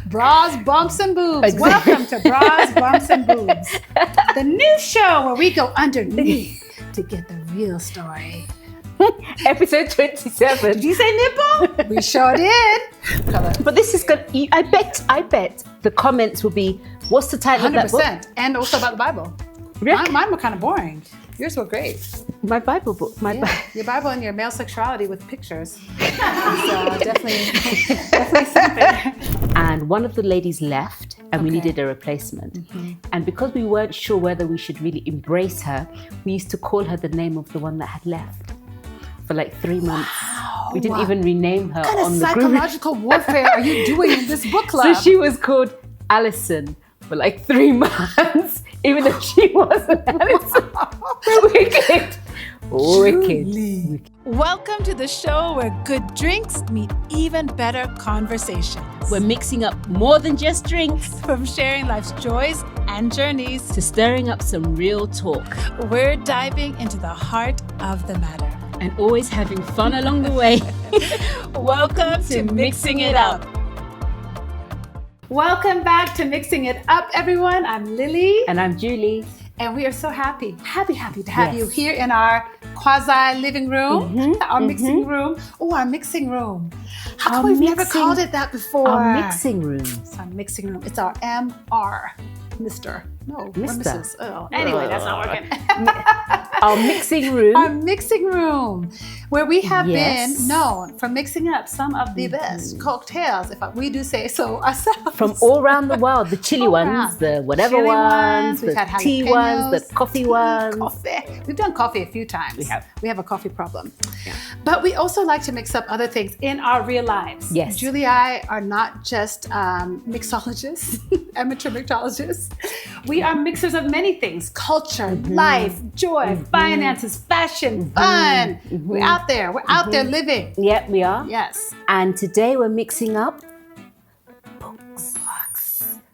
Bras, Bumps, and Boobs. Exactly. Welcome to Bras, Bumps, and Boobs, the new show where we go underneath to get the real story. Episode 27. Did you say nipple? We sure did. But this is good. I bet the comments will be, what's the title of that book? 100%. And also about the Bible. Really? Mine were kind of boring. Yours were great. My Bible book. Your Bible and your male sexuality with pictures. Is definitely something. And one of the ladies left and we needed a replacement. Mm-hmm. And because we weren't sure whether we should really embrace her, we used to call her the name of the one that had left for like 3 months. Wow. We didn't even rename her What kind on of the group. psychological warfare are you doing in this book club? So she was called Alison for like 3 months, even though she wasn't Alison. Wicked. Wicked. Welcome to the show where good drinks meet even better conversations. We're mixing up more than just drinks. From sharing life's joys and journeys To stirring up some real talk. we're diving into the heart of the matter. And always having fun along the way. Welcome to Mixing It Up. Welcome back to Mixing It Up, everyone. I'm Lily. And I'm Julie. And we are so happy to have Yes. you here in our quasi living room, our mixing room. Oh, our mixing room. How come we've never called it that before? Our mixing room. It's our mixing room. It's our MR. Mr. No, we're Mister. Mrs. Oh. Anyway, that's not working. Our mixing room. Our mixing room, where we have Yes. been known for mixing up some of the best cocktails, if we do say so ourselves. From all around the world, the chili All ones, around. the whatever Chili ones, we've the had tea jalapenos, ones, the coffee ones. Coffee. We've done coffee a few times. We have a coffee problem. Yeah. But we also like to mix up other things in our real lives. Yes. Julie and I are not just mixologists, amateur mixologists. We are mixers of many things: culture, life, joy, finances, fashion, fun. We're out there. We're out there living. Yep, we are. Yes. And today we're mixing up books.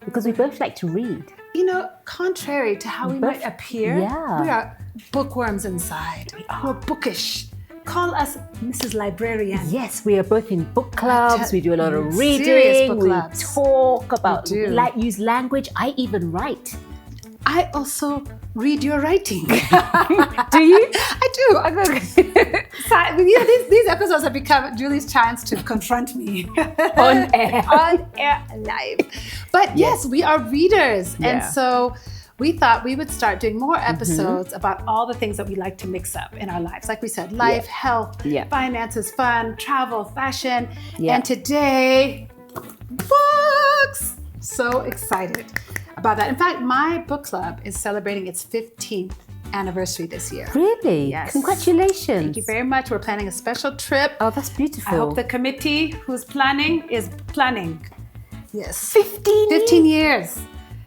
Because we both like to read. You know, contrary to how we might appear, yeah. we are bookworms inside. We're bookish. Call us Mrs. Librarian. Yes, we are both in book clubs. We do a lot of Serious reading. book We clubs. talk about, We do. use language. I even write. I also read your writing. Do you? I do. I go. These episodes have become Julie's chance to confront me On air. on air, live. But yes, we are readers, and Yeah. so we thought we would start doing more episodes about all the things that we like to mix up in our lives. Like we said, life, health, finances, fun, travel, fashion, and today, books. So excited about that. In fact, my book club is celebrating its 15th anniversary this year. Really? Yes. Congratulations. Thank you very much. We're planning a special trip. Oh, that's beautiful. I hope the committee who's planning is planning. Yes. 15 years.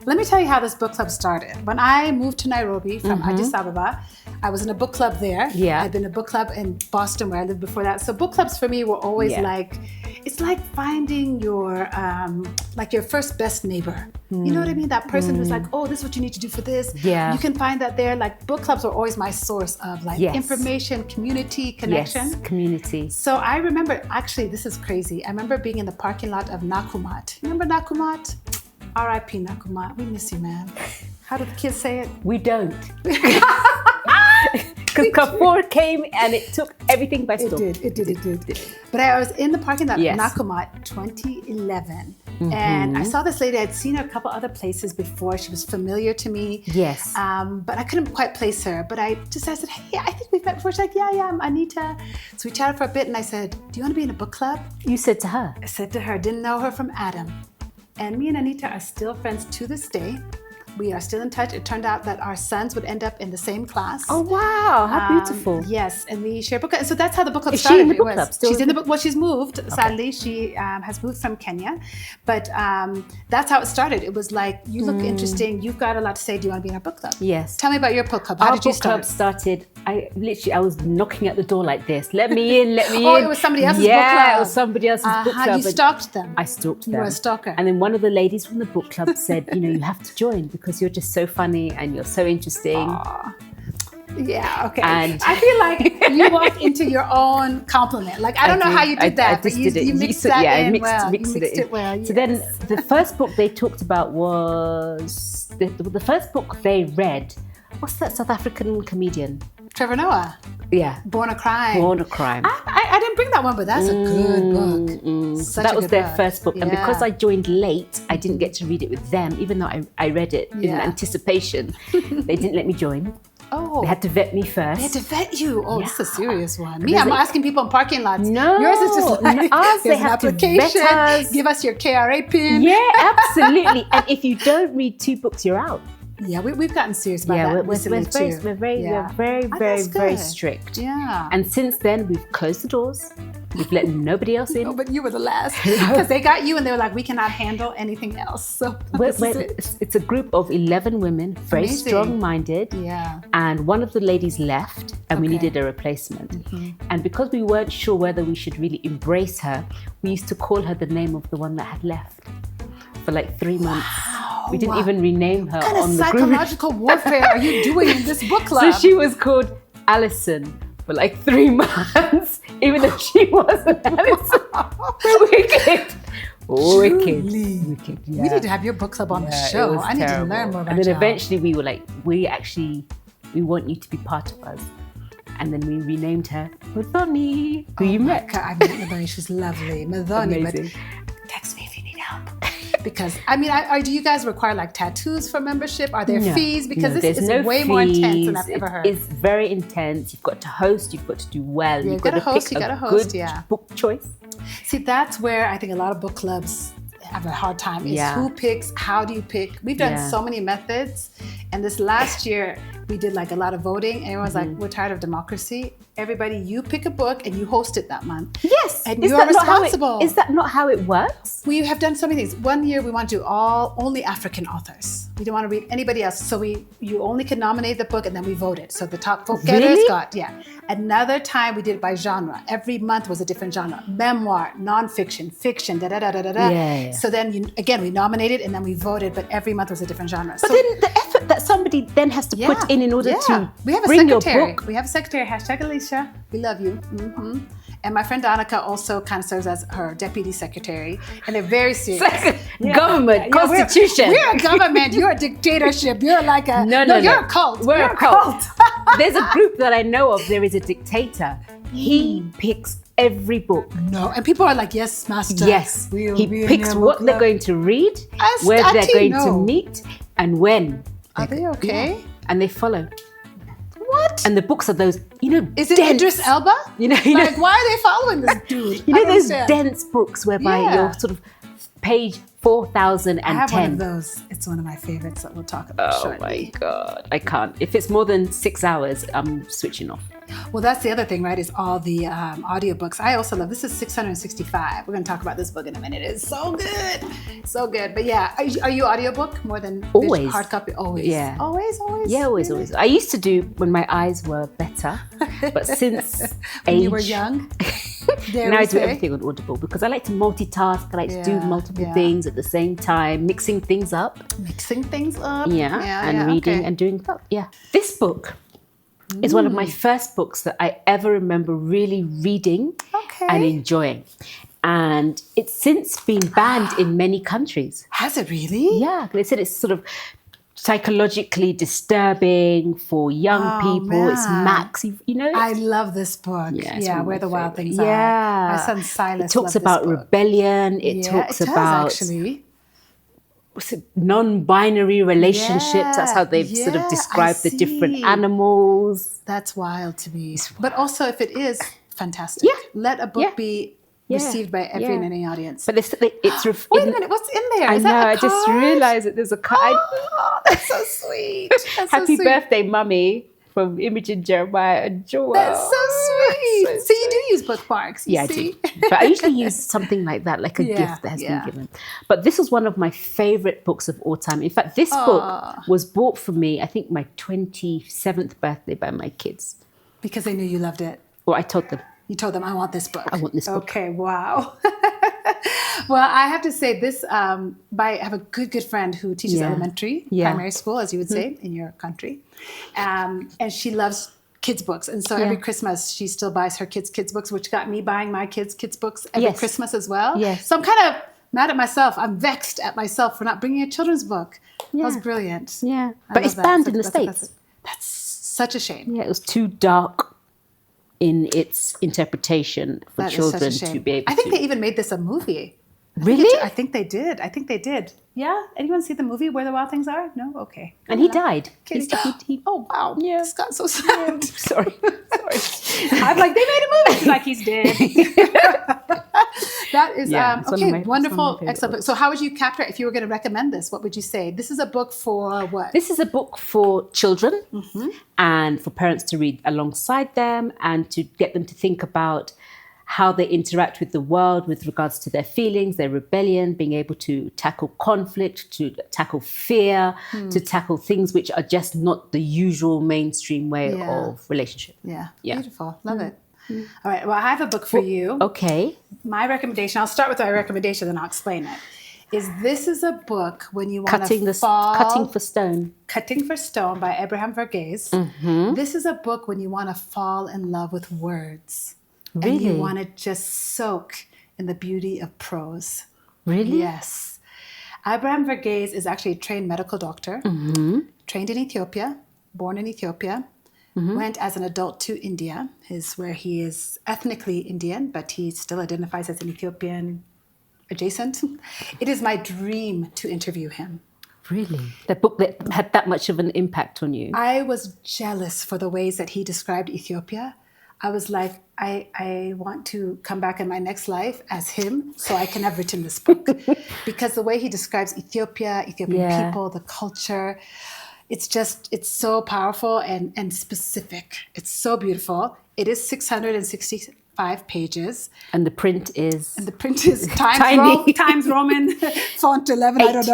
Let me tell you how this book club started. When I moved to Nairobi from Addis Ababa, I was in a book club there. Yeah. I'd been in a book club in Boston where I lived before that. So book clubs for me were always like, it's like finding your first best neighbor. You know what I mean? That person who's like, oh, this is what you need to do for this. Yeah. You can find that there. Like book clubs were always my source of information, community, connection. Yes, community. So I remember, actually, this is crazy. I remember being in the parking lot of Nakumat. Remember Nakumat? R.I.P. Nakumat. We miss you, man. How do the kids say it? We don't. Because Kapoor came and it took everything by storm. It did. But I was in the parking lot of Nakumat 2011. And I saw this lady. I'd seen her a couple other places before. She was familiar to me. Yes. But I couldn't quite place her. But I said, hey, I think we've met before. She's like, yeah, I'm Anita. So we chatted for a bit and I said, do you want to be in a book club? You said to her? I said to her, didn't know her from Adam. And me and Anita are still friends to this day. We are still in touch. It turned out that our sons would end up in the same class. Oh, wow. How beautiful. Yes, and we share book club. So that's how the book club Is started. She in the book club? She's in the book. Well, she's moved. Okay. Sadly, she has moved from Kenya. But that's how it started. It was like, you look interesting. You've got a lot to say. Do you want to be in our book club? Yes. Tell me about your book club. How did you start? Our book club started, I was knocking at the door like this. Let me in, let me in. Oh, it was somebody else's book club. Yeah, it was somebody else's book club. You stalked them. I stalked them. You were a stalker. And then one of the ladies from the book club said, you have to join because you're just so funny and you're so interesting. Aww. Yeah, okay. And I feel like you walked into your own compliment. Like, I don't know how you did that, but you mixed that in well. You mixed it well. Yes. So then the first book they talked about was, the first book they read, what's that South African comedian? Trevor Noah. Yeah. Born a Crime. Born a Crime. I didn't bring that one, but that's a good book. So that was their first book. And because I joined late, I didn't get to read it with them, even though I read it in anticipation. They didn't let me join. Oh. They had to vet me first. They had to vet you. Oh, this is a serious one. Me, I'm asking people in parking lots. No. Yours is just like, ours, they have to vet us. Give us your KRA pin. Yeah, absolutely. And if you don't read 2 books, you're out. Yeah, we've gotten serious about that recently too. We're very strict. Yeah. And since then, we've closed the doors. We've let nobody else in. Oh, but you were the last. Because they got you and they were like, we cannot handle anything else. So it's a group of 11 women, very strong-minded. Yeah. And one of the ladies left and we needed a replacement. And because we weren't sure whether we should really embrace her, we used to call her the name of the one that had left for like 3 months. We didn't even rename her on the group. What kind of psychological warfare are you doing in this book club? So she was called Alison for like 3 months, even though she wasn't Alison. Wicked. Yeah. We need to have your book club on the show. I need to learn more about you. And then eventually we were like, we want you to be part of us. And then we renamed her Madhoni, who you met. God, I met Madhoni. She's lovely. Madhoni, but text me if you need help. Because, I mean, do you guys require like tattoos for membership? Are there fees? Because this is way more intense than I've ever heard. It's very intense. You've got to host. You've got to do well. Yeah, you've got to host. pick a good book choice. See, that's where I think a lot of book clubs have a hard time. Is who picks? How do you pick? We've done so many methods. And this last year, we did like a lot of voting. And everyone's like, we're tired of democracy. Everybody, you pick a book and you host it that month. Yes. And you are responsible. Is that not how it works? We have done so many things. One year we want to do only African authors. We don't want to read anybody else. So you only can nominate the book and then we voted. So the top vote getters got, Another time we did it by genre. Every month was a different genre. Memoir, nonfiction, fiction, Yeah. So then we nominated and then we voted, but every month was a different genre. But then the effort that somebody then has to put in order to bring your book. We have a secretary, #Alicia. We love you. And my friend Danica also kind of serves as her deputy secretary. And they're very serious. Government, constitution. We're a government. You're a dictatorship. You're like a... No, you're a cult. We're a cult. There's a group that I know of. There is a dictator. He picks every book. No, and people are like, yes, master. Yes. He picks what they're going to read, where they're going to meet, and when. Are they okay? Yeah. And they follow. What? And the books are those, Is it Idris Elba? Like, why are they following this dude? Those dense books whereby you're sort of page 4010. I have one of those. It's one of my favorites that we'll talk about shortly. Oh my God. I can't. If it's more than 6 hours, I'm switching off. Well, that's the other thing, right? Is all the audiobooks. I also love, this is 665. We're going to talk about this book in a minute. It's so good. So good. But yeah, are you audiobook more than hard copy? Always. Yeah. Always? Yeah, always. I used to do when my eyes were better, but since when you were young? Now I do everything on Audible because I like to multitask. I like to do multiple things at the same time, mixing things up. And reading and doing stuff. Yeah. This book is one of my first books that I ever remember really reading and enjoying. And it's since been banned in many countries. Has it really? Yeah. They said it's sort of psychologically disturbing for young people. Man. It's Max, I love this book. Yeah, Where the Wild Things Are. Yeah. My son Silas It talks about rebellion. It talks about... actually. Non-binary relationships. That's how they've sort of described the different animals. That's wild to me. But also, if it is fantastic, let a book be received by every and any audience. But it's wait a minute, what's in there? I know. I just realized that there's a card. Oh, that's so sweet. Happy birthday, Mummy, from Imogen, Jeremiah, and Joel. That's so sweet. So you do use bookmarks. I do. But I usually use something like that, like a gift that has been given. But this was one of my favorite books of all time. In fact, this book was bought for me, I think, my 27th birthday by my kids. Because they knew you loved it. Well, I told them. You told them, I want this book. I want this book. Okay, wow. Well, I have to say this, I have a good friend who teaches elementary, primary school, as you would say in your country. And she loves kids books. And so every Christmas she still buys her kids books, which got me buying my kids books every Christmas as well. Yes. So I'm kind of mad at myself. I'm vexed at myself for not bringing a children's book. That was brilliant. Yeah. But it's banned in the States. That's such a shame. Yeah, it was too dark in its interpretation for children to be able to. I think they even made this a movie. Really? I think they did. Yeah? Anyone see the movie Where the Wild Things Are? No? Okay. And he died. Oh, wow. Yeah. This got so sad. Sorry. I'm like, they made a movie. She's like, he's dead. That is, okay, wonderful, excellent book. So how would you capture it if you were going to recommend this? What would you say? This is a book for what? This is a book for children and for parents to read alongside them and to get them to think about how they interact with the world with regards to their feelings, their rebellion, being able to tackle conflict, to tackle fear, to tackle things which are just not the usual mainstream way of relationship. Yeah, beautiful. Love it. All right, well, I have a book for you. Okay. My recommendation, I'll start with my recommendation, then I'll explain it, is this is a book when you want to fall... Cutting for Stone. Cutting for Stone by Abraham Verghese. This is a book when you want to fall in love with words. Really? And you want to just soak in the beauty of prose. Really? Yes. Abraham Verghese is actually a trained medical doctor, trained in Ethiopia, born in Ethiopia, went as an adult to India, where he is ethnically Indian, but he still identifies as an Ethiopian adjacent. It is my dream to interview him. Really? The book that had that much of an impact on you? I was jealous for the ways that he described Ethiopia. I was like, I want to come back in my next life as him so I can have written this book. Because the way he describes Ethiopian people, the culture, it's so powerful and specific. It's so beautiful. It is 665 pages. And the print is? And the print is Times Roman, font 11, 8. I don't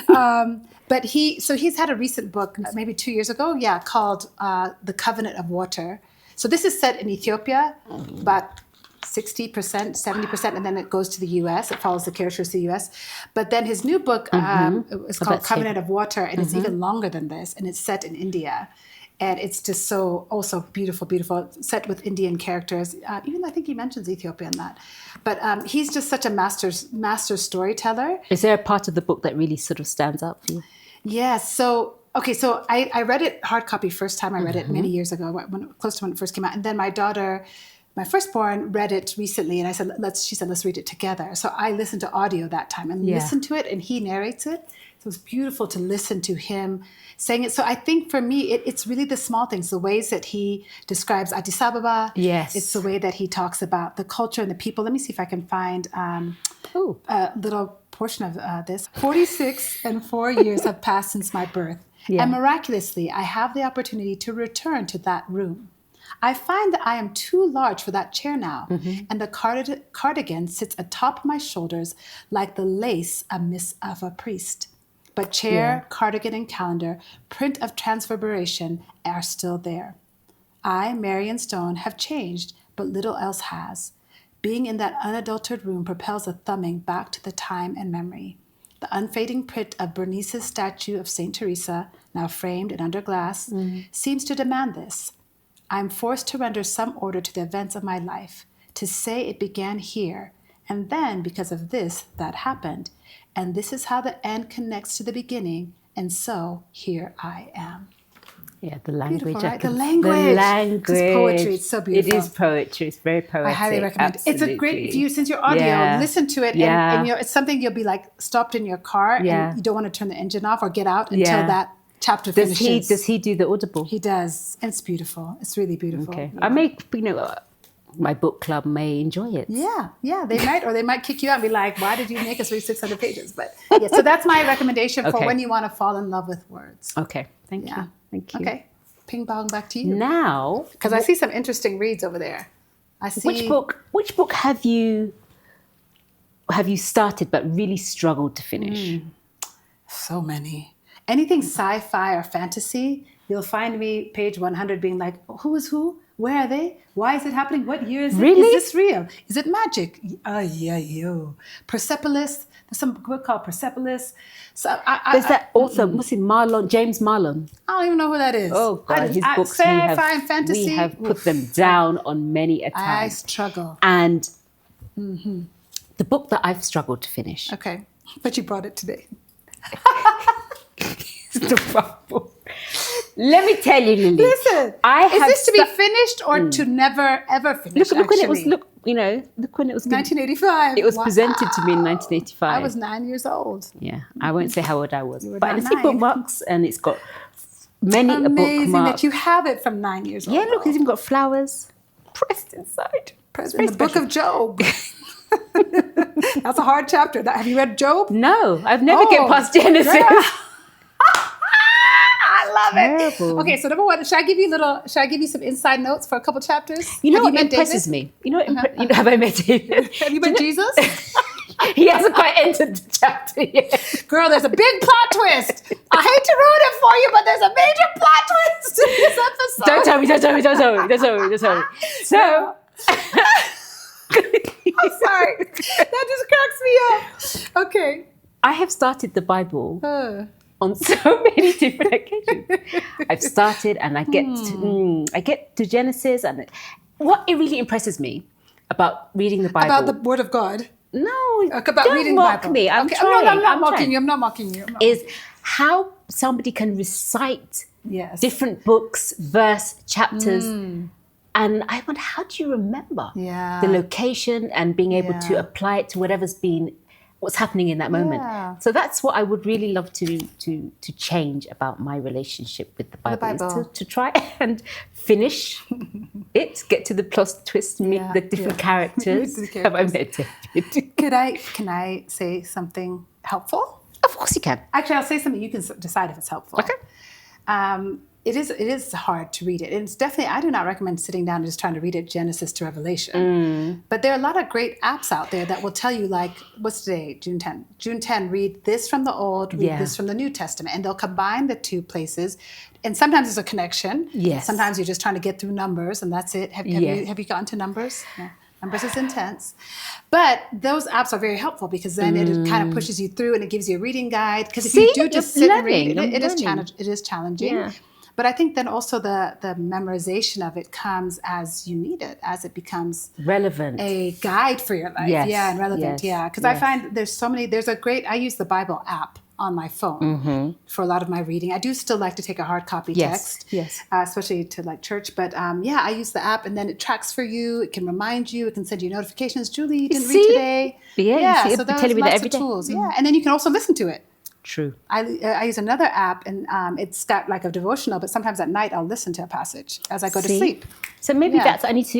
know. But he's had a recent book, maybe 2 years ago, called The Covenant of Water. So this is set in Ethiopia, about 60%, 70%, and then it goes to the U.S. It follows the characters to the U.S. But then his new book is called Covenant of Water, and it's even longer than this, and it's set in India. And it's just also beautiful, set with Indian characters. Even I think he mentions Ethiopia in that. But he's just such a master storyteller. Is there a part of the book that really sort of stands out for you? Yes. So I read it hard copy first time I read it many years ago, close to when it first came out. And then my daughter, my firstborn, read it recently, and she said, let's read it together. So I listened to audio that time and listened to it, and he narrates it. So it was beautiful to listen to him saying it. So I think for me, it's really the small things, the ways that he describes Addis Ababa. Yes. It's the way that he talks about the culture and the people. Let me see if I can find a little portion of this. 46 and 4 years have passed since my birth. Yeah. And miraculously, I have the opportunity to return to that room. I find that I am too large for that chair now, and the cardigan sits atop my shoulders like the lace of a priest. But chair, cardigan, and calendar, print of transverbration, are still there. I, Marion Stone, have changed, but little else has. Being in that unadulterated room propels a thumbing back to the time and memory. The unfading print of Bernice's statue of St. Teresa, now framed and under glass, seems to demand this. I'm forced to render some order to the events of my life, to say it began here, and then, because of this, that happened, and this is how the end connects to the beginning, and so here I am. Yeah, the language. Beautiful, right? The language. It's poetry. It's so beautiful. It is poetry. It's very poetic. I highly recommend it. It's a great view. Since you're audio, listen to it. And it's something you'll be like stopped in your car and you don't want to turn the engine off or get out until that chapter finishes. Does he do the audible? He does. And it's beautiful. It's really beautiful. Okay. Yeah. I may, my book club may enjoy it. Yeah, they might, or they might kick you out and be like, why did you make us read 600 pages? But so that's my recommendation for when you want to fall in love with words. Okay, thank you. Thank you. Okay, ping pong back to you. Now, because I see some interesting reads over there. I see. Which book have you started but really struggled to finish? So many. Anything sci-fi or fantasy, you'll find me page 100 being like, who is who? Where are they? Why is it happening? What year is it? Really? Is this real? Is it magic? Persepolis. There's some book called Persepolis. So There's that author, what's it, James Marlon. I don't even know who that is. Oh God, his books fantasy. we have put them down on many a time. I struggle. And the book that I've struggled to finish. Okay, but you brought it today. The Bible. Let me tell you, Lily. Listen, is this to be finished or to never ever finish? Look when it was. Look when it was. 1985. It was presented to me in 1985. I was 9 years old. Yeah, I won't say how old I was, were but not it's in bookmarks and it's got many a bookmark. Amazing that you have it from 9 years old. Yeah, look, it's even got flowers pressed inside. In the book of Job. That's a hard chapter. Have you read Job? No, I've never get past Genesis. Girl. I love Terrible. it. Okay, so number one, should I give you some inside notes for a couple chapters? You know Have what impresses David? me? You know what have I met David? Have you met Jesus? He hasn't quite entered the chapter yet. Girl, there's a big plot twist. I hate to ruin it for you, but there's a major plot twist in this episode. Don't tell me. So I'm sorry. That just cracks me up. Okay. I have started the Bible on so many different occasions. I've started and I get to Genesis, and what it really impresses me about reading the Bible. About the Word of God. No, about don't reading the mock Bible. me. I'm okay. trying. No, I'm not mocking you. I'm not mocking you. Is how somebody can recite different books, verse, chapters. And I wonder, how do you remember the location and being able to apply it to what's happening in that moment? Yeah. So that's what I would really love to change about my relationship with the Bible. Is to try and finish it, get to the plot twist, meet the different characters. Have I met David? Can I say something helpful? Of course you can. Actually, I'll say something. You can decide if it's helpful. Okay. It is hard to read it. And it's definitely, I do not recommend sitting down and just trying to read it Genesis to Revelation. But there are a lot of great apps out there that will tell you, like, what's today? June 10. June 10, read this from the Old, read this from the New Testament. And they'll combine the two places. And sometimes there's a connection. Yes. Sometimes you're just trying to get through Numbers and that's it. Have you gotten to Numbers? Yeah. Numbers is intense. But those apps are very helpful because then it kind of pushes you through and it gives you a reading guide. Because if you do just sit and read, it is challenging. Yeah. But I think then also the memorization of it comes as you need it, as it becomes relevant, a guide for your life. Yes. Yeah, and relevant. Yes. Yeah, because I find I use the Bible app on my phone for a lot of my reading. I do still like to take a hard copy text, especially to like church. But I use the app and then it tracks for you. It can remind you. It can send you notifications. Julie, you didn't read today. Yeah, so there's lots of tools. Yeah, and then you can also listen to it. True. I use another app and it's got like a devotional, but sometimes at night I'll listen to a passage as I go to sleep. So maybe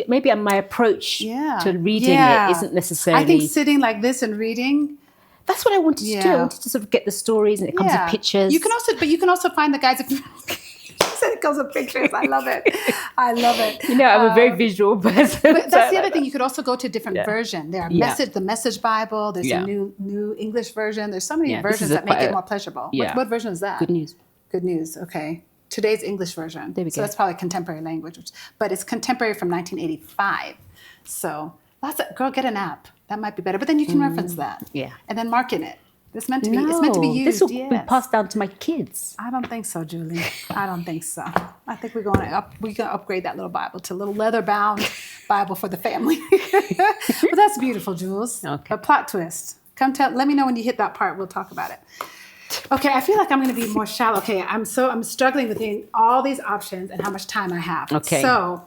maybe my approach to reading it isn't necessarily. I think sitting like this and reading. That's what I wanted to do. I wanted to sort of get the stories and it comes with pictures. You can also find the guides. It comes with pictures. I love it. I'm a very visual person. But that's the other thing. You could also go to a different version. There are the Message Bible. There's a new English version. There's so many versions that make it more pleasurable. Yeah. What version is that? Good News. Good News. Okay. Today's English version. There we go. So that's probably contemporary language, but it's contemporary from 1985. So girl, get an app. That might be better. But then you can reference that. Yeah. And then mark in it. It's meant to be used. This will be passed down to my kids. I don't think so, Julie. I don't think so. I think we're going to upgrade that little Bible to a little leather-bound Bible for the family. But that's beautiful, Jules. Okay. A plot twist. Let me know when you hit that part. We'll talk about it. Okay, I feel like I'm going to be more shallow. Okay, I'm struggling with all these options and how much time I have. Okay. So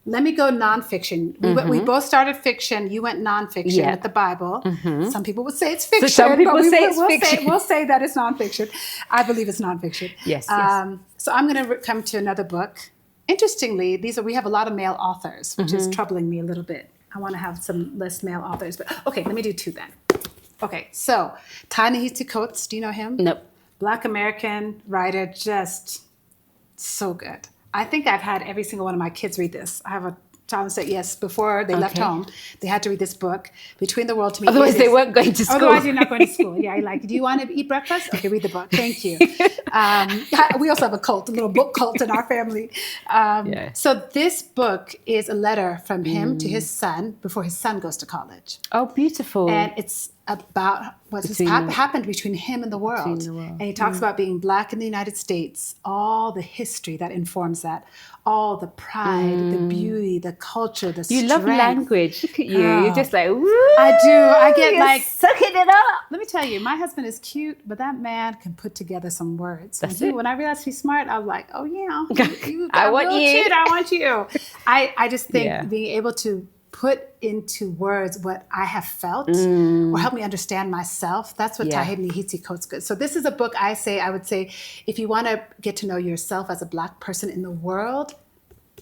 let me go nonfiction. We both started fiction. You went nonfiction with the Bible. Some people would say it's fiction. So some people say it's fiction. We'll say that it's nonfiction. I believe it's nonfiction. Yes. So I'm going to come to another book. Interestingly, we have a lot of male authors, which is troubling me a little bit. I want to have some less male authors. But okay, let me do two then. Okay, so Ta-Nehisi Coates, do you know him? Nope. Black American writer, just so good. I think I've had every single one of my kids read this. I have a Thomas said yes, before they left home, they had to read this book, Between the World to Me. Otherwise, they weren't going to school. Otherwise, you're not going to school. Yeah, like, do you want to eat breakfast? Okay, read the book. Thank you. We also have a little book cult in our family. So this book is a letter from him to his son before his son goes to college. Oh, beautiful. And it's about what happened between him and the world. And he talks about being Black in the United States, all the history that informs that, all the pride, the beauty, the culture, the strength. You love language. Look at you. Girl. You're just like, woo. I do. I get like sucking it up. Let me tell you, my husband is cute, but that man can put together some words. That's when I realized he's smart, I was like, oh yeah, I want you. Cute. I want you. I just think being able to put into words what I have felt or help me understand myself. That's what Ta-Nehisi Coates good. So this is a book I would say, if you want to get to know yourself as a Black person in the world,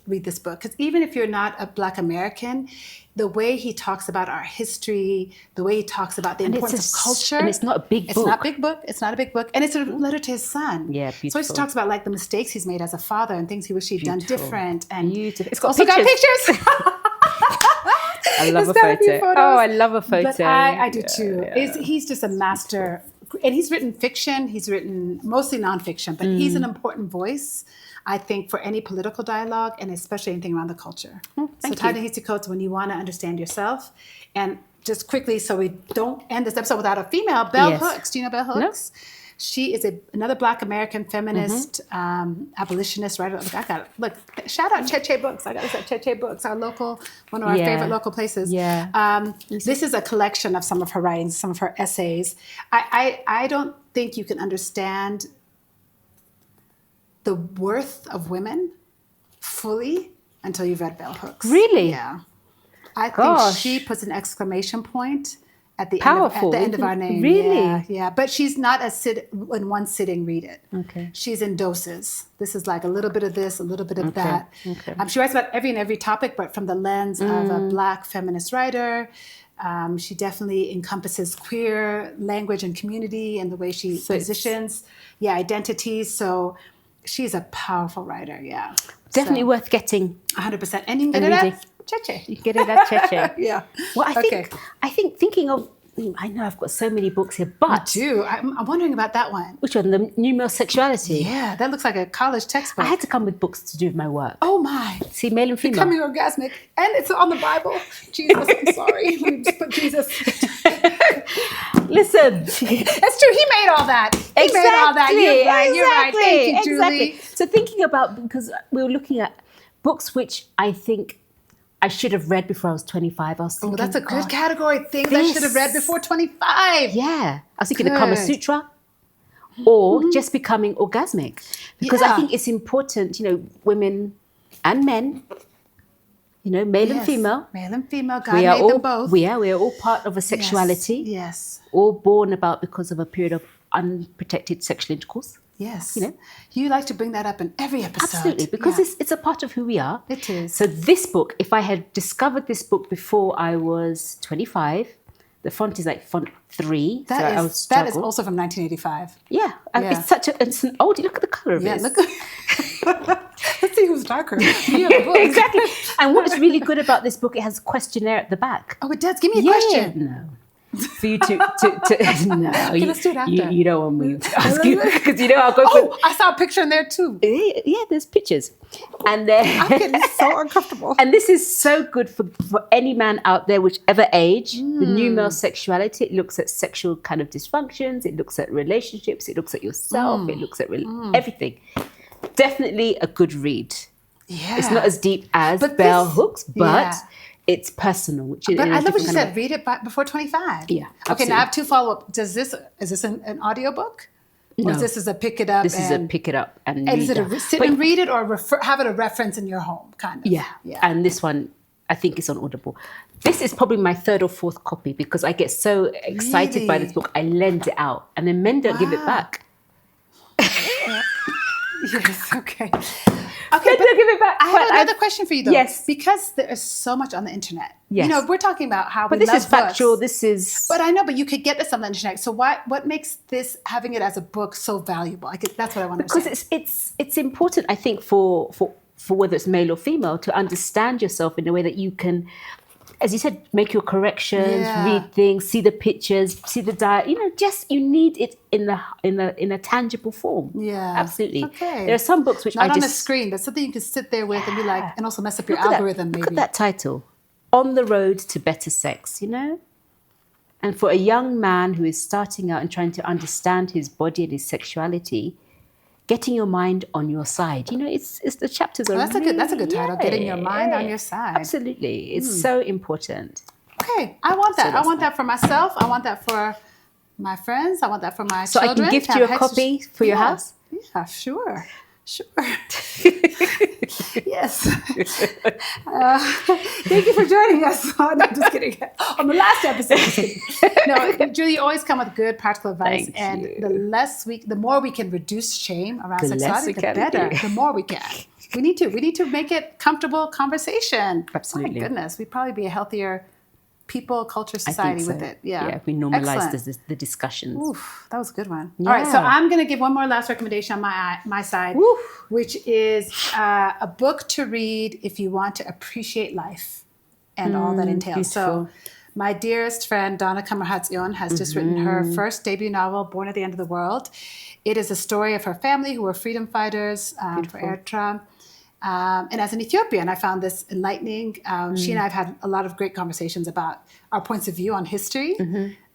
read this book. Because even if you're not a Black American, the way he talks about our history, the way he talks about the importance of culture. And it's not a big book. It's not a big book. It's not a big book. And it's a letter to his son. Yeah, beautiful. So he talks about like the mistakes he's made as a father and things he wish he'd done different. And it's also got pictures. I love a photo. Oh, I love a photo. But I do too. Yeah. He's just a master. And he's written fiction. He's written mostly nonfiction, but he's an important voice, I think, for any political dialogue and especially anything around the culture. So Ta-Nehisi Coates, when you want to understand yourself, and just quickly, so we don't end this episode without a female, Bell Hooks. Do you know Bell Hooks? No. She is another Black American feminist, abolitionist writer. Look, shout out Cheche Books. I got to say Cheche Books, one of our favorite local places. Yeah. This is a collection of some of her writings, some of her essays. I don't think you can understand the worth of women fully until you've read Bell Hooks. Really? Yeah. I think she puts an exclamation point at the end of our name. Really? Yeah. But she's not in one sitting read it. Okay. She's in doses. This is like a little bit of this, a little bit of that. Okay. She writes about every topic, but from the lens of a Black feminist writer. She definitely encompasses queer language and community and the way she positions identities. So she's a powerful writer, Definitely worth getting. 100%. And you can get it at Cheche. You get it at Cheche. Yeah. Well, I think thinking of, I know I've got so many books here, but... Me too. I'm wondering about that one. Which one? The New Male Sexuality? Yeah, that looks like a college textbook. I had to come with books to do with my work. Oh my. See, male and female. Becoming orgasmic. And it's on the Bible. Jesus, I'm sorry. Let me just put Jesus. Listen. That's true. He made all that. He made all that. You're right. Thank you, Julie. So thinking about, because we were looking at books which I think I should have read before I was 25. I was thinking, that's a good category. Things I should have read before 25. Yeah. I was thinking the Kama Sutra or just becoming orgasmic. Because I think it's important, women and men, male and female. Male and female. God made them both. We are all part of a sexuality. Yes. All born about because of a period of unprotected sexual intercourse. Yes. You like to bring that up in every episode. Absolutely, because it's a part of who we are. It is. So this book, if I had discovered this book before I was 25, the font is like font 3. That is also from 1985. Yeah. It's an oldie. Look at the colour of it. Let's see who's darker. Exactly. And what is really good about this book, it has a questionnaire at the back. Oh, it does? Give me a question. No. For you to no, let's do it after. You don't want me to ask you because I'll go. I saw a picture in there too. Yeah, there's pictures, and then I'm getting so uncomfortable. And this is so good for any man out there, whichever age. The New Male Sexuality. It looks at sexual kind of dysfunctions. It looks at relationships. It looks at yourself. It looks at everything. Definitely a good read. Yeah, it's not as deep as Bell Hooks, but. It's personal. But I love what you said. Read it before 25. Yeah. Absolutely. Okay, now I have two follow-up. Is this an audiobook? Or is this a pick it up? This is a pick it up and read is it a sit and read it or have it a reference in your home, kind of? Yeah. And this one, I think it's on Audible. This is probably my 3rd or 4th copy because I get so excited by this book. I lend it out and then men don't give it back. Yes, okay. Okay, but give it back. I have another question for you, though. Yes. Because there is so much on the internet. Yes. We're talking about how but we love this is factual. books. This is... But I know, but you could get this on the internet. So what makes having it as a book so valuable? That's what I want to say. Because it's important, I think, for for whether it's male or female, to understand yourself in a way that you can, as you said, make your corrections, read things, see the pictures, see the diet. Just you need it in a tangible form. Yeah, absolutely. Okay. There are some books which not on a screen, but something you can sit there with and be like, and also mess up your algorithm. Look at that title, On the Road to Better Sex. And for a young man who is starting out and trying to understand his body and his sexuality, getting your mind on your side. It's the chapters are that's a good title. Getting your mind on your side. Absolutely, it's so important. Okay, I want that. I want that for myself. I want that for my friends. I want that for my children. So I can gift you a copy for your house. Yeah, sure. Yes. Thank you for joining us. I'm just kidding. On the last episode. No, Julie, you always come with good practical advice. The more we can reduce shame around sexuality, the better. The more we can. We need to make it comfortable conversation. Absolutely. My goodness, we'd probably be a healthier people, culture, society with it. Yeah. If we normalize the discussions. Oof, that was a good one. Yeah. All right, so I'm going to give one more last recommendation on my side, which is a book to read if you want to appreciate life and all that entails. Beautiful. So my dearest friend, Donna Kamarhatzion, has just written her first debut novel, Born at the End of the World. It is a story of her family who were freedom fighters for Eritrea. And as an Ethiopian, I found this enlightening. She and I have had a lot of great conversations about our points of view on history.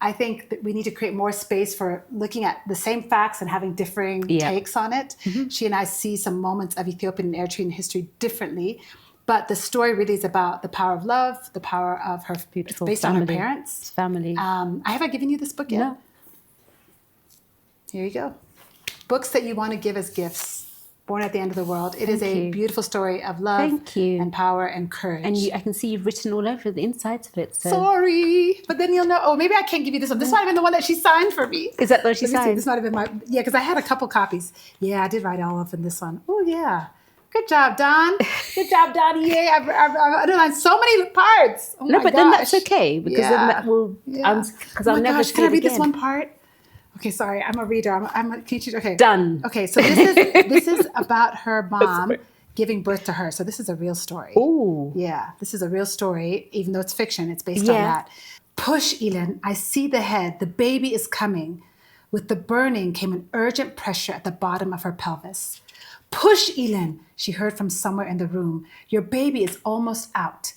I think that we need to create more space for looking at the same facts and having differing takes on it. She and I see some moments of Ethiopian and Eritrean history differently. But the story really is about the power of love, the power of her, beautiful based family. on her parents. Family. Have I given you this book yet? No. Here you go. Books that you want to give as gifts. Born at the End of the World. It is a beautiful story of love and power and courage. And I can see you've written all over the insides of it. So. Sorry, but then you'll know. Oh, maybe I can't give you this one. This might have been the one that she signed for me. Is that what she signed? This might have been because I had a couple copies. Yeah, I did write all of in this one. Oh, yeah. Good job, Don. Good job, Donnie. Yay. I've underlined so many parts. Oh, but then that's okay because then that will, because I'll never see Can I read it this again. one part? Okay, sorry, I'm a reader. Can you teach? Okay, done. Okay, so this is about her mom giving birth to her. So this is a real story. Oh, yeah, this is a real story. Even though it's fiction, it's based on that. Push, Elin. I see the head. The baby is coming. With the burning came an urgent pressure at the bottom of her pelvis. Push, Elin. She heard from somewhere in the room. Your baby is almost out.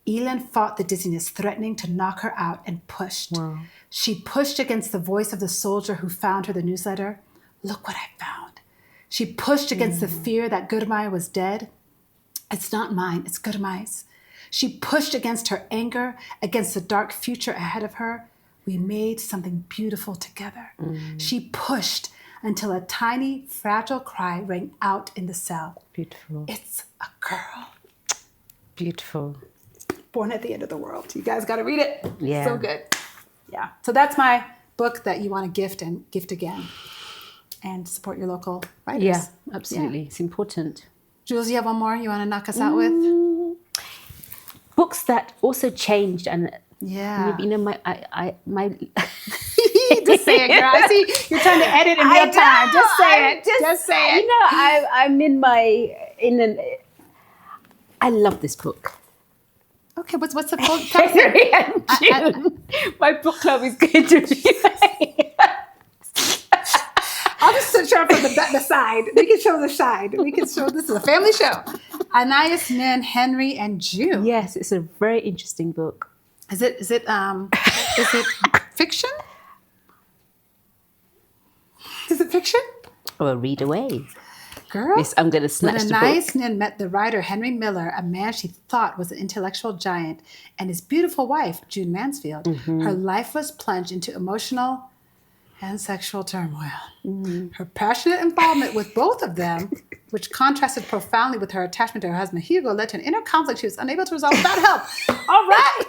Elin fought the dizziness, threatening to knock her out, and pushed. Wow. She pushed against the voice of the soldier who found her the newsletter. Look what I found. She pushed against the fear that Gurmai was dead. It's not mine, it's Gurmai's. She pushed against her anger, against the dark future ahead of her. We made something beautiful together. She pushed until a tiny, fragile cry rang out in the cell. Beautiful. It's a girl. Beautiful. Born at the End of the World. You guys got to read it. Yeah. So good. Yeah. So that's my book that you want to gift and gift again. And support your local writers. Yeah, absolutely. Yeah. It's important. Jules, you have one more you want to knock us out with? Books that also changed and my just say it, girl. I see you're trying to edit in real time. Just say it. Just say it. I love this book. Okay, what's the book? Henry and June. My book club is going to be. I'll just show from the side. We can show the side. We can show this is a family show. Anais Nin, Henry and June. Yes, it's a very interesting book. Is it fiction? Is it fiction? Well, read away. Girl, yes, I'm going to snatch the book. When Anais Nin met the writer Henry Miller, a man she thought was an intellectual giant, and his beautiful wife, June Mansfield, her life was plunged into emotional and sexual turmoil. Her passionate involvement with both of them, which contrasted profoundly with her attachment to her husband Hugo, led to an inner conflict she was unable to resolve without help. All right.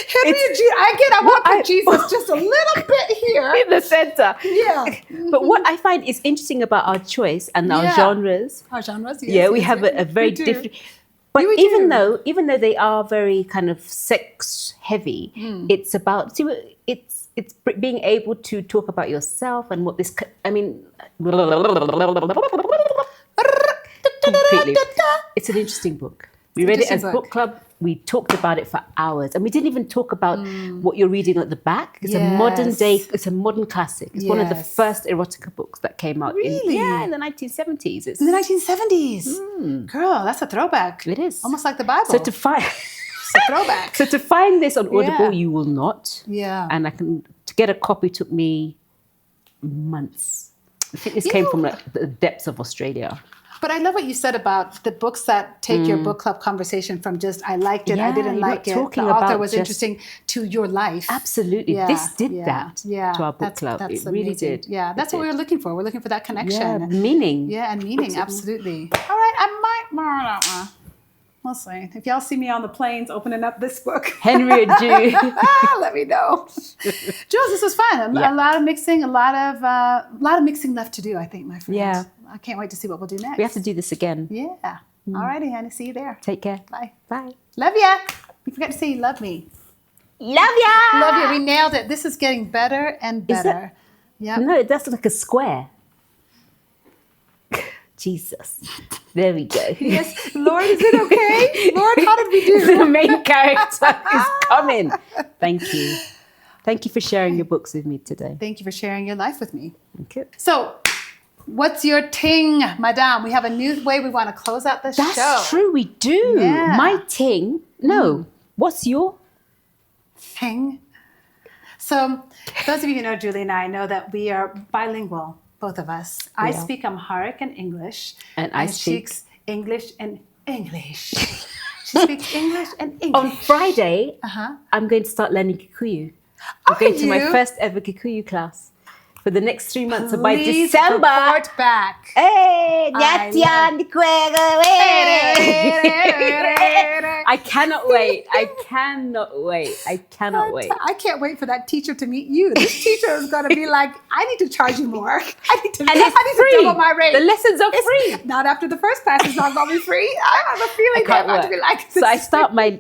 Henry and June, I want to put Jesus just a little bit here. In the center. Yeah. But what I find is interesting about our choice and our genres. Our genres, yes. Yeah, we have a very different... But even though they are very kind of sex heavy, it's about... It's being able to talk about yourself and what this... completely. It's an interesting book. We read it as book club. We talked about it for hours, and we didn't even talk about what you're reading at the back. It's a modern day. It's a modern classic. It's one of the first erotica books that came out. Really? In the 1970s. In the 1970s. Girl, that's a throwback. It is almost like the Bible. So to find, it's a throwback. So to find this on Audible, you will not. Yeah. And to get a copy took me months. I think this came from the depths of Australia. But I love what you said about the books that take your book club conversation from just, I liked it, I didn't like it, the author was interesting, to your life. Absolutely. This did that to our book club. It really did. Yeah, that's what we were looking for. We're looking for that connection. Yeah, meaning. Yeah, and meaning, absolutely. All right, I might... We'll see. If y'all see me on the planes opening up this book. Henry and Julie. Let me know. Jules, this was fun. A lot of mixing, a lot of mixing left to do, I think, my friend. Yeah. I can't wait to see what we'll do next. We have to do this again. Yeah. All righty, honey. See you there. Take care. Bye. Bye. Love ya. You forgot to say you love me. Love ya. Love you. We nailed it. This is getting better and better. Yeah. No, that's like a square. Jesus. There we go. Yes. Lord, is it okay? Lord, how did we do? The main character is coming. Thank you. Thank you for sharing your books with me today. Thank you for sharing your life with me. Okay. So, what's your ting, madame? We have a new way we want to close out the show. That's true, we do. Yeah. My ting. No. What's your ting? So, those of you who know Julie and I know that we are bilingual. Both of us. I speak Amharic and English. And I speak English and English. She speaks English and English. On Friday, I'm going to start learning Kikuyu. I'm going to my first ever Kikuyu class for the next 3 months. So by December, report back. Hey, I cannot wait. I cannot wait. I cannot wait. I can't wait for that teacher to meet you. This teacher is going to be like, I need to charge you more. I need to double my rate. The lessons are free. Not after the first class. It's not going to be free. I have a feeling they're about to be like this. So I start my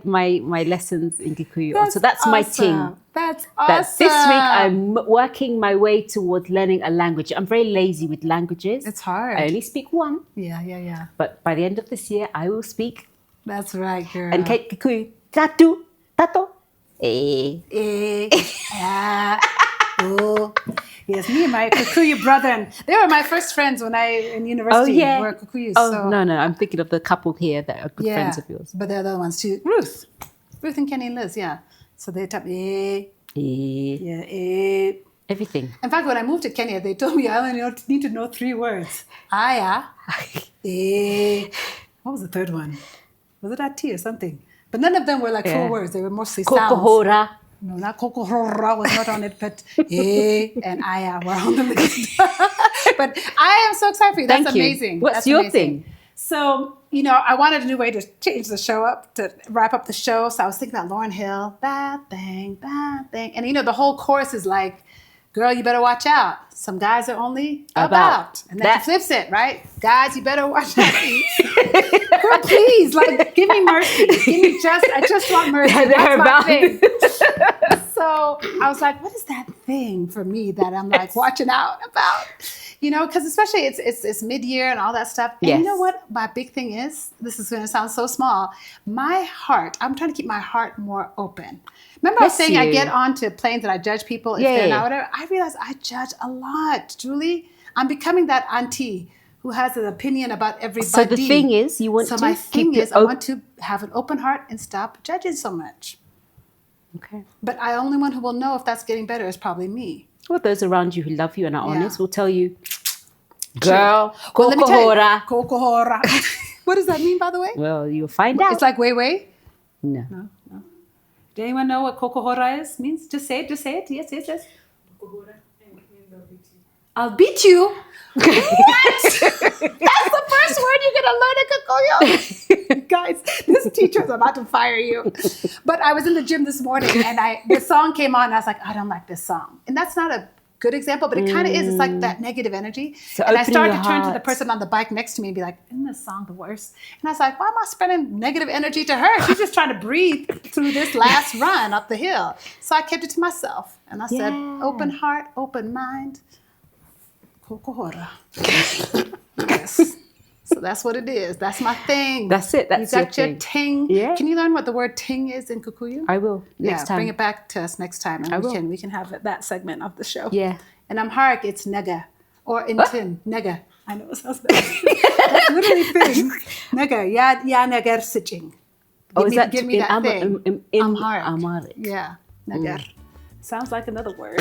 lessons in Kikuyu. So that's my ting. That's awesome. That this week I'm working my way towards learning a language. I'm very lazy with languages. It's hard. I only speak one. Yeah. But by the end of this year, I will speak. That's right, girl. And Kikuyu, tato. Oh. Yes, me and my Kikuyu brother, they were my first friends when in university. Were Kikuyu. Oh, no, I'm thinking of the couple here that are good friends of yours. But they're the other ones too. Ruth and Kenny and Liz, So they taught me everything. In fact, when I moved to Kenya, they told me I only need to know 3 words. Aya, what was the third one? Was it that T or something? But none of them were like 4 words. They were mostly sounds. Kokohora. No, not Kokohora was not on it, but and Aya were on the list. But I am so excited for you. That's amazing. What's your thing? So, I wanted a new way to change the show up, to wrap up the show. So I was thinking about Lauryn Hill, that thing. And, the whole chorus is like, girl, you better watch out. Some guys are only about. And then she flips it, right? Guys, you better watch out. Girl, please, give me mercy. I just want mercy. That's my thing. So I was like, what is that thing for me that I'm watching out about? Because especially it's mid-year and all that stuff. And you know what my big thing is? This is going to sound so small. My heart, I'm trying to keep my heart more open. Remember I was saying I get onto planes and I judge people if they're not whatever? I realize I judge a lot, Julie. I'm becoming that auntie who has an opinion about everybody. So the thing is, I want to have an open heart and stop judging so much. Okay. But the only one who will know if that's getting better is probably me. Well, those around you who love you and are honest will tell you, girl, kokohora. Kokohora. What does that mean, by the way? Well, you'll find out. It's like way? No. Does anyone know what kokohora means? Just say it. Yes. Kokohora means I'll beat you. What? That's the first word you're going to learn in Kikuyu. Guys, this teacher's about to fire you. But I was in the gym this morning and the song came on and I was like, I don't like this song. And that's not a good example, but it kind of is. It's like that negative energy. So and I started to turn to the person on the bike next to me and be like, isn't this song the worst? And I was like, why am I spreading negative energy to her? She's just trying to breathe through this last run up the hill. So I kept it to myself. And I said, open heart, open mind. Kokohora. Yes. So that's what it is. That's my thing. That's it. That's you got your ting. Yeah. Can you learn what the word ting is in Kikuyu? I will next time. Bring it back to us next time, and we can have that segment of the show. Yeah. And Amharic, it's nega, or in Tin, nega. I know it sounds bad. That's literally thing. Nega, ya neger siching. Give me that thing. In Amharic. Yeah, neger. Sounds like another word.